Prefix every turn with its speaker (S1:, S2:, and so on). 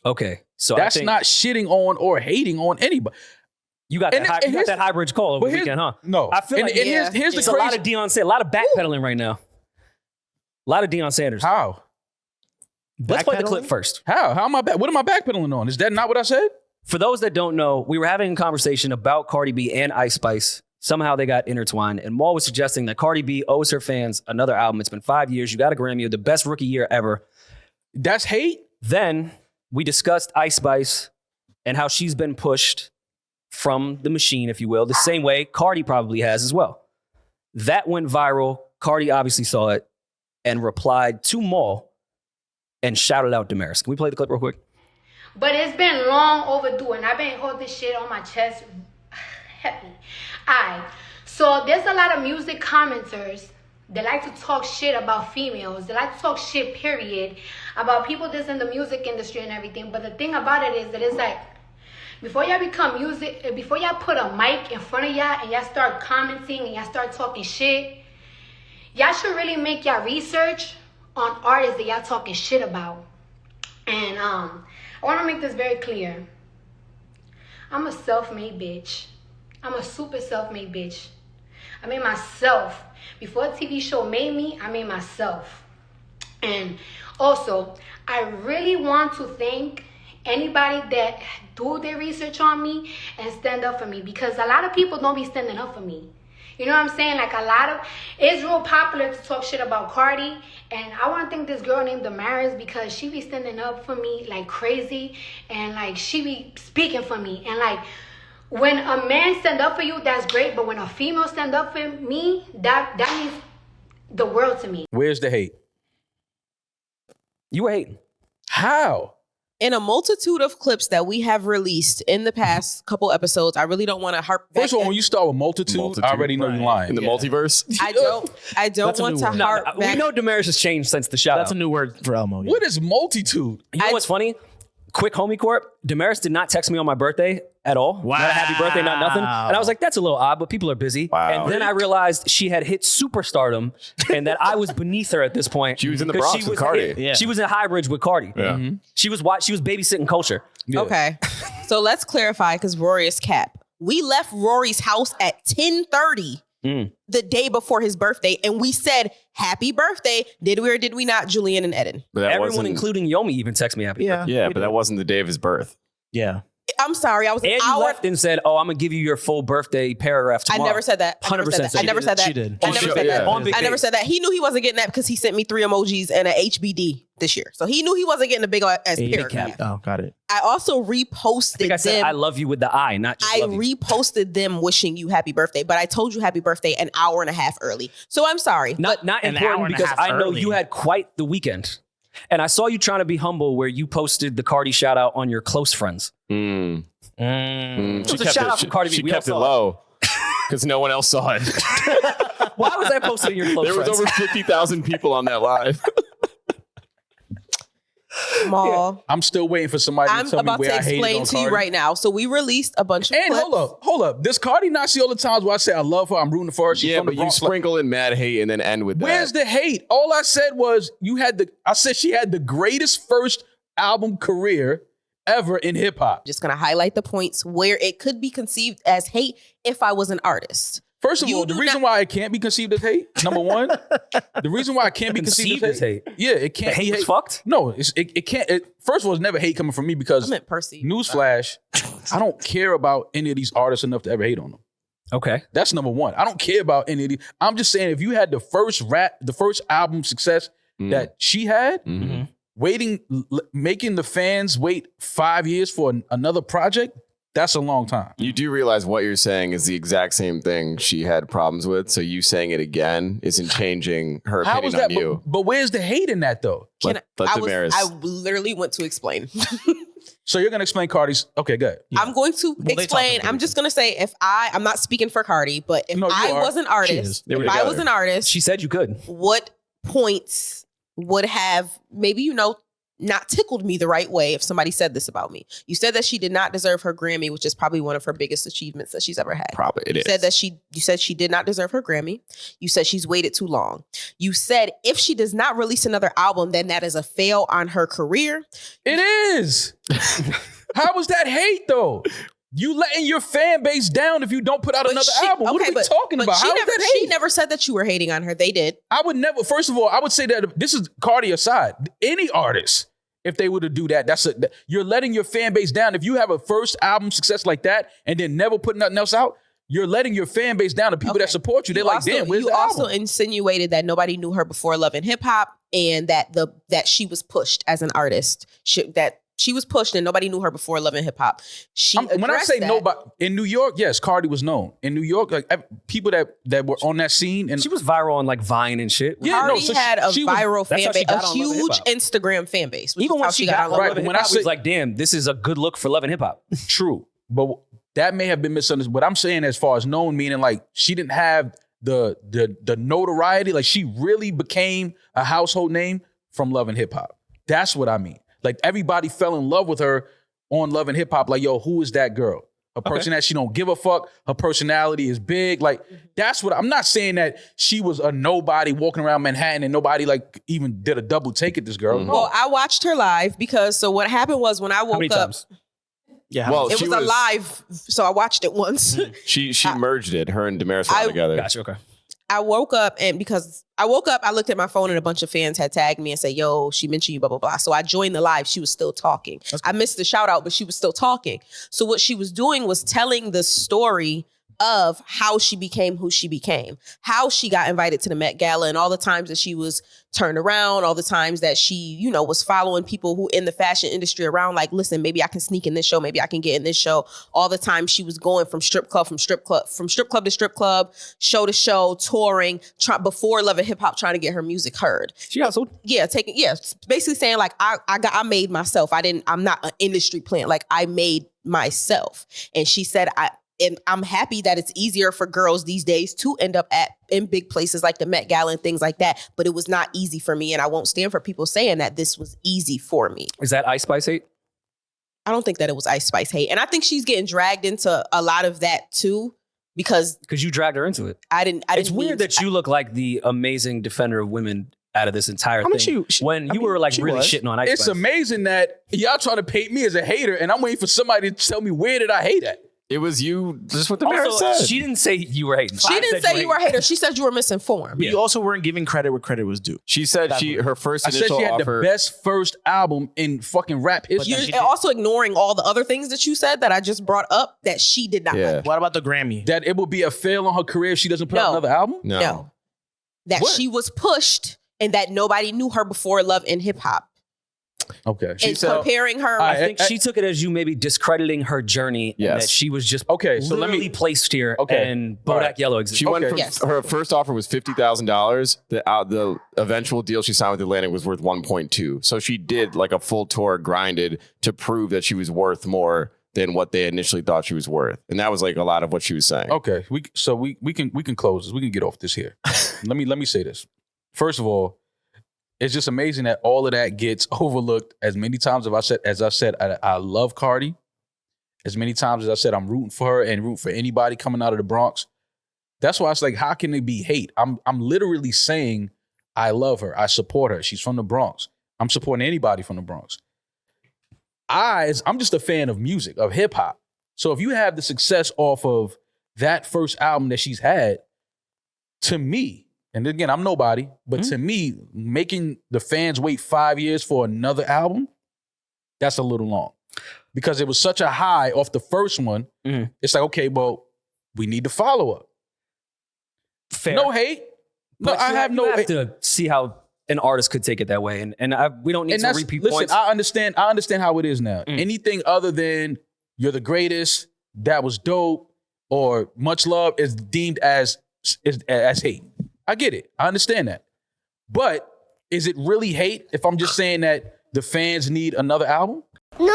S1: Okay. So
S2: that's not shitting on or hating on anybody.
S1: You got that high bridge call over the weekend, huh?
S2: No.
S1: I feel like
S2: here's the crazy.
S1: A lot of Deion Sanders, a lot of backpedaling right now. A lot of Deion Sanders.
S2: How?
S1: Let's play the clip first.
S2: How am I back? What am I backpedaling on? Is that not what I said?
S1: For those that don't know, we were having a conversation about Cardi B and Ice Spice. Somehow they got intertwined. And Mal was suggesting that Cardi B owes her fans another album. It's been 5 years. You got a Grammy, the best rookie year ever.
S2: That's hate?
S1: Then we discussed Ice Spice and how she's been pushed from the machine, if you will, the same way Cardi probably has as well. That went viral. Cardi obviously saw it and replied to Mal and shouted out Demaris. Can we play the clip real quick?
S3: But it's been long overdue, and I've been holding this shit on my chest heavy. Alright, so there's a lot of music commenters that like to talk shit about females. They like to talk shit, period, about people that's in the music industry and everything. But the thing about it is that it's like, before y'all become music, before y'all put a mic in front of y'all and y'all start commenting and y'all start talking shit, y'all should really make y'all research on artists that y'all talking shit about. And I want to make this very clear. I'm a self-made bitch. I'm a super self-made bitch. I made myself. Before a TV show made me, I made myself. And also, I really want to thank anybody that do their research on me and stand up for me, because a lot of people don't be standing up for me. You know what I'm saying? Like, it's real popular to talk shit about Cardi, and I want to thank this girl named Demaris, because she be standing up for me like crazy, and like she be speaking for me. And like, when a man stand up for you, that's great, but when a female stand up for me, that means the world to me.
S2: Where's the hate?
S1: You were hating.
S2: How?
S4: In a multitude of clips that we have released in the past couple episodes, I really don't want to harp back.
S2: First of all, when you start with multitude, I already know you're lying.
S5: In the multiverse?
S4: I don't want to harp back.
S1: We know Demaris has changed since the shout
S6: That's a new word for Elmo.
S2: What is multitude?
S1: You know what's funny? Quick homie corp, Demaris did not text me on my birthday at all. Wow. Not a happy birthday, not nothing. And I was like, that's a little odd, but people are busy.
S5: Wow.
S1: And then I realized she had hit superstardom and that I was beneath her at this point.
S5: She was in the Bronx with Cardi.
S1: Yeah. She was in High Bridge with Cardi.
S5: Yeah. Mm-hmm.
S1: She was babysitting Culture.
S2: Yeah.
S4: Okay. So let's clarify, because Rory is cap. We left Rory's house at 10:30 the day before his birthday, and we said, happy birthday. Did we or did we not, Julian and Eddin?
S1: Everyone, including Yomi, even texted me happy birthday.
S5: Yeah, but that wasn't the day of his birth.
S6: Yeah.
S4: I'm sorry. I was
S1: and you left and said, "Oh, I'm gonna give you your full birthday paragraph tomorrow."
S4: I never said that.
S1: 100%.
S4: I never said that.
S6: She did.
S4: I never said that.
S1: I
S4: never said that. He knew he wasn't getting that because he sent me 3 emojis and an HBD this year. So he knew he wasn't getting a big ass paragraph.
S6: Oh, got it.
S4: I also reposted
S1: I said, I love you with the I, not just
S4: I
S1: love you.
S4: reposted them wishing you happy birthday, but I told you happy birthday an hour and a half early. So I'm sorry.
S1: Not important because I know you had quite the weekend. And I saw you trying to be humble where you posted the Cardi shout out on your close friends.
S5: It
S1: was a shout out from Cardi B.
S5: She kept it low because no one else saw it.
S1: Why was that posted in your close friends?
S5: There was over 50,000 people on that live.
S4: Mal.
S2: I'm still waiting for somebody to tell me where I hated on Cardi.
S4: I'm about to explain to you right now. So we released a bunch of
S2: clips. Hold up. Does Cardi not see all the times where I say I love her, I'm rooting for her? She's from the Bronx.
S5: You sprinkle in mad hate and then end with that.
S2: Where's the hate? All I said was I said she had the greatest first album career ever in hip hop.
S4: Just gonna highlight the points where it could be conceived as hate if I was an artist.
S2: First of all, the reason why it can't be conceived as hate, number one, the reason why it can't be conceived as hate. Yeah, it can't.
S1: The hate is fucked?
S2: No, it can't. First of all, it's never hate coming from me because, newsflash, I don't care about any of these artists enough to ever hate on them.
S1: Okay.
S2: That's number one. I don't care about any of these. I'm just saying if you had the first album success that she had, making the fans wait 5 years for another project, that's a long time.
S5: You do realize what you're saying is the exact same thing she had problems with. So you saying it again isn't changing her opinion on you.
S2: But where's the hate in that though?
S4: I literally went to explain.
S2: So you're going to explain Cardi's. Okay, good.
S4: Yeah. I'm going to explain. I'm just going to say I'm not speaking for Cardi, but if I was an artist,
S1: she said you could.
S4: What points would have maybe, not tickled me the right way if somebody said this about me. You said that she did not deserve her Grammy, which is probably one of her biggest achievements that she's ever had.
S5: Probably it is.
S4: You said she did not deserve her Grammy. You said she's waited too long. You said if she does not release another album, then that is a fail on her career.
S2: It is. How was that hate though? You letting your fan base down if you don't put out another album. What are we talking about? How is that hate?
S4: She never said that you were hating on her. They did.
S2: I would never. First of all, I would say that this is Cardi aside. Any artist, if they were to do that, you're letting your fan base down. If you have a first album success like that and then never put nothing else out, you're letting your fan base down. The people that support you, they're like, damn, where's the album?
S4: You also insinuated that nobody knew her before Love and Hip Hop, and that she was pushed as an artist. She was pushed and nobody knew her before Love and Hip Hop.
S2: When I say nobody in New York, yes, Cardi was known. In New York, like people that were on that scene, and
S1: she was viral on like Vine and shit.
S2: Yeah,
S4: Cardi had a viral fan base, a
S1: huge
S4: huge Instagram fan base.
S1: Even when she got on Love and Hip
S2: when I
S1: Hop,
S2: say,
S1: it was like, damn, this is a good look for Love and Hip Hop.
S2: True, but that may have been misunderstood. What I'm saying, as far as known, meaning like she didn't have the notoriety, like she really became a household name from Love and Hip Hop. That's what I mean. Like everybody fell in love with her on Love and Hip Hop. Like, yo, who is that girl? A person that she don't give a fuck. Her personality is big. Like, that's what I'm not saying that she was a nobody walking around Manhattan and nobody like even did a double take at this girl.
S5: Mm-hmm.
S4: Well, I watched her live because what happened was when I woke up.
S1: Times? Yeah,
S5: well,
S4: it was a live, so I watched it once.
S5: She merged it. Her and Demaris were together.
S1: Gotcha. Okay.
S4: I woke up I looked at my phone and a bunch of fans had tagged me and said, yo, she mentioned you, blah, blah, blah. So I joined the live. She was still talking. I missed the shout out, but she was still talking. So what she was doing was telling the story of how she became who she became, how she got invited to the Met Gala, and all the times that she was turned around, all the times that she, was following people who in the fashion industry around, like, listen, maybe I can sneak in this show, maybe I can get in this show. All the time she was going from strip club to strip club, show to show, touring, before Love and Hip Hop, trying to get her music heard.
S1: She hustled.
S4: Basically saying like, I made myself. I'm not an industry plant. Like I made myself. And she said, and I'm happy that it's easier for girls these days to end up in big places like the Met Gala and things like that. But it was not easy for me. And I won't stand for people saying that this was easy for me.
S1: Is that Ice Spice hate?
S4: I don't think that it was Ice Spice hate. And I think she's getting dragged into a lot of that too. Because
S1: you dragged her into it.
S4: I didn't.
S1: It's weird that you look like the amazing defender of women out of this entire thing. When you were like really shitting on Ice Spice.
S2: It's amazing that y'all trying to paint me as a hater and I'm waiting for somebody to tell me where did I hate at.
S5: It was you, just what Demaris said.
S1: She didn't say you were hating.
S4: She didn't say you were a hater. She said you were misinformed.
S6: But you also weren't giving credit where credit was due.
S5: She said her first
S2: I said
S5: initial
S2: she had
S5: offer.
S2: the best first album in fucking rap history.
S4: You're also ignoring all the other things that you said that I just brought up that she did not.
S5: Yeah.
S6: What about the Grammy?
S2: That it will be a fail on her career if she doesn't put out another album?
S5: No.
S4: That she was pushed and that nobody knew her before Love and Hip Hop.
S2: Okay.
S4: And comparing her.
S1: I think she took it as you maybe discrediting her journey.
S5: Yes.
S1: And that she was just
S2: so
S1: literally placed here and Bodak Yellow exists.
S5: She went from her first offer was $50,000. The eventual deal she signed with Atlantic was worth 1.2. So she did like a full tour, grinded to prove that she was worth more than what they initially thought she was worth. And that was like a lot of what she was saying.
S2: Okay. We can close this. We can get off this here. let me say this. First of all, it's just amazing that all of that gets overlooked as many times as I said, I love Cardi. As many times as I said, I'm rooting for her and rooting for anybody coming out of the Bronx. That's why it's like, how can it be hate? I'm literally saying I love her. I support her. She's from the Bronx. I'm supporting anybody from the Bronx. I'm just a fan of music, of hip hop. So if you have the success off of that first album that she's had, to me, and again, I'm nobody, but to me, making the fans wait 5 years for another album, that's a little long. Because it was such a high off the first one. It's like, okay, well, we need to follow up.
S1: Fair.
S2: No hate. No, I have no hate.
S1: To see how an artist could take it that way. And we don't need to repeat points.
S2: I understand how it is now. Anything other than you're the greatest, that was dope, or much love is deemed as hate. I get it. I understand that. But is it really hate if I'm just saying that the fans need another album?
S7: NewRoryNMal.